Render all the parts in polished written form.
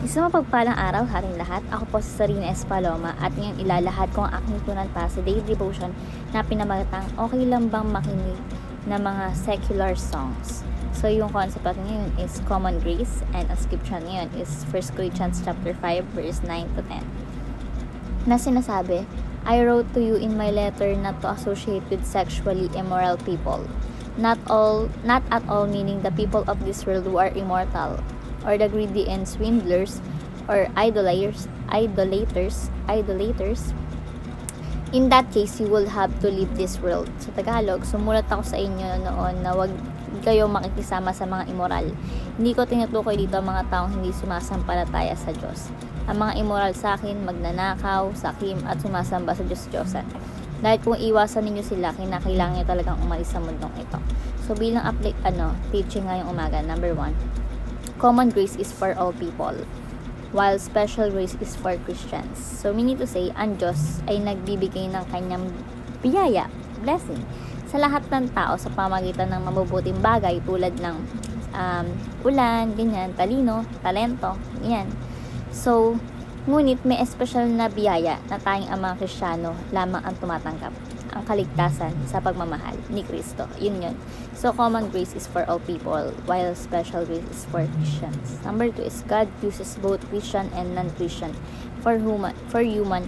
Isang mapagpalang araw sa ating lahat. Ako po si Sarina S. Paloma at ngayon ilalahad ko ang aking tunan para sa daily devotion na pinamagatang okay lang bang makinig na mga secular songs. So yung concept natin ngayon is common grace and ang scripture ngayon is 1 Corinthians chapter 5 verse 9 to 10. Na sinasabi, I wrote to you in my letter not to associate with sexually immoral people. Not at all meaning the people of this world who are immortal, or the greedy and swindlers, or idolaters. In that case, you will have to leave this world. Sa Tagalog, sumulat ako sa inyo noon na wag kayo makikisama sa mga immoral. Hindi ko tinutukoy dito ang mga taong hindi sumasampalataya sa Diyos. Ang mga immoral sa akin, magnanakaw, sakim, at sumasamba sa Diyos-Diyosan. Dahil kung iwasan ninyo sila, kinakailangan nyo talagang umalis sa mundong ito. So bilang teaching ngayong umaga, number 1, common grace is for all people, while special grace is for Christians. So meaning to say, ang Diyos ay nagbibigay ng kanyang biyaya, blessing, sa lahat ng tao sa pamagitan ng mabubuting bagay tulad ng ulan, ganyan, talino, talento, ganyan. So, ngunit may espesyal na biyaya na tayong ang mga Kristiyano lamang ang tumatanggap, ang kaligtasan sa pagmamahal ni Kristo. Yun. So, common grace is for all people, while special grace is for Christians. Number 2 is God uses both Christian and non-Christian for human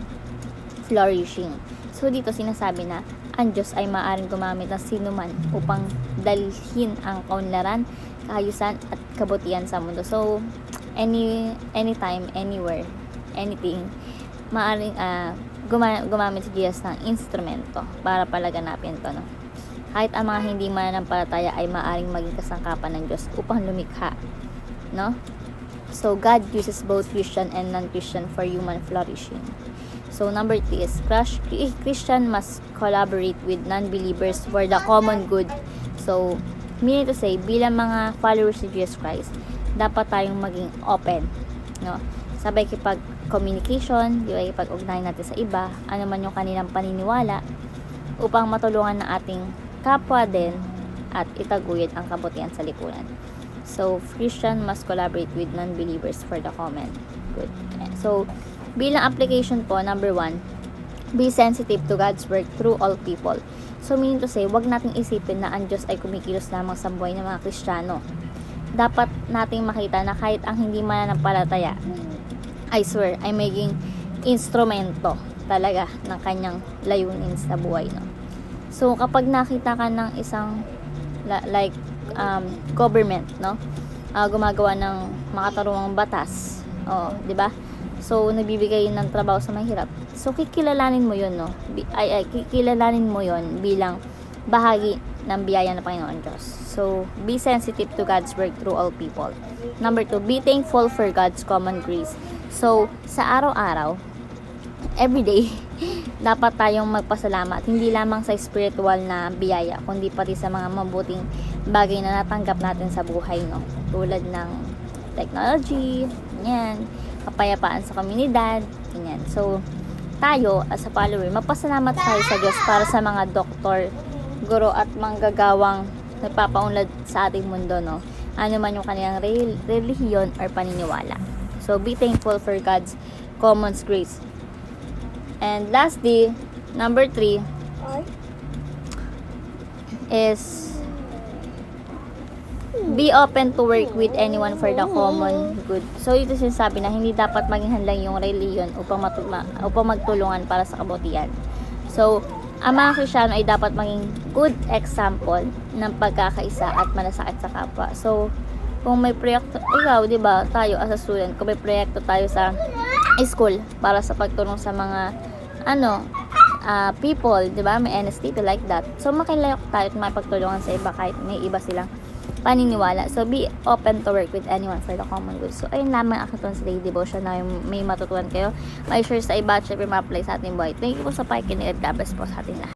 flourishing. So, dito sinasabi na ang Diyos ay maaaring gumamit ng sinuman upang dalhin ang kaunlaran, kaayusan at kabutihan sa mundo. So, anytime, anywhere, anything, maaaring gumamit si Jesus ng instrumento para palaganapin to, no? Kahit ang mga hindi mananampalataya ay maaaring maging kasangkapan ng Diyos upang lumikha, no? So, God uses both Christian and non-Christian for human flourishing. So, number 3 is Christian must collaborate with non-believers for the common good. So, meaning to say, bilang mga followers of Jesus Christ, dapat tayong maging open, no? Sabay communication, di ba, ipag-ugnayan natin sa iba, ano man yung kanilang paniniwala, upang matulungan ng ating kapwa din at itaguyod ang kabutihan sa lipunan. So, Christian must collaborate with non-believers for the common good. So, bilang application po, number 1, be sensitive to God's work through all people. So, meaning to say, wag nating isipin na ang Diyos ay kumikilos lamang sa buhay ng mga Kristiyano. Dapat nating makita na kahit ang hindi mananampalataya, I swear, ay maging instrumento talaga ng kanyang layunin sa buhay, no? So, kapag nakita ka ng isang government, no? Gumagawa ng makatarungang batas, di ba? So, nagbibigay ng trabaho sa mahirap. So, kikilalanin mo 'yon, no? Kikilalanin mo 'yon bilang bahagi ng biyaya ng Panginoon Diyos. So, be sensitive to God's work through all people. Number 2, be thankful for God's common grace. So, sa araw-araw, everyday, dapat tayong magpasalamat. Hindi lamang sa spiritual na biyaya, kundi pati sa mga mabuting bagay na natanggap natin sa buhay, no? Tulad ng technology, ganyan, kapayapaan sa komunidad, ganyan. So, tayo, as a follower, magpasalamat tayo sa Diyos para sa mga doktor, guro at manggagawang nagpapaunlad sa ating mundo, no? Ano man yung kanilang relihiyon or paniniwala. So, be thankful for God's common grace. And lastly, number 3 is be open to work with anyone for the common good. So, ito sinasabi na hindi dapat maging hadlang yung relihiyon upang magtulungan para sa kabutihan. So, ang mga Kristiyano ay dapat maging good example ng pagkakaisa at malasakit sa kapwa. So, kung may proyekto, ikaw, di ba, tayo as a student, kung may proyekto tayo sa school para sa pagtulong sa mga, people, di ba, may NSTP like that. So, makilayok tayo at mapagtulungan sa iba kahit may iba silang paniniwala. So, be open to work with anyone for the common good. So, ayun lamang ako sa daily devotion na may matutunan kayo. May share sa iba at syempre ma-apply sa ating buhay. Thank you po sa pakikinig at God bless po sa ating lahat.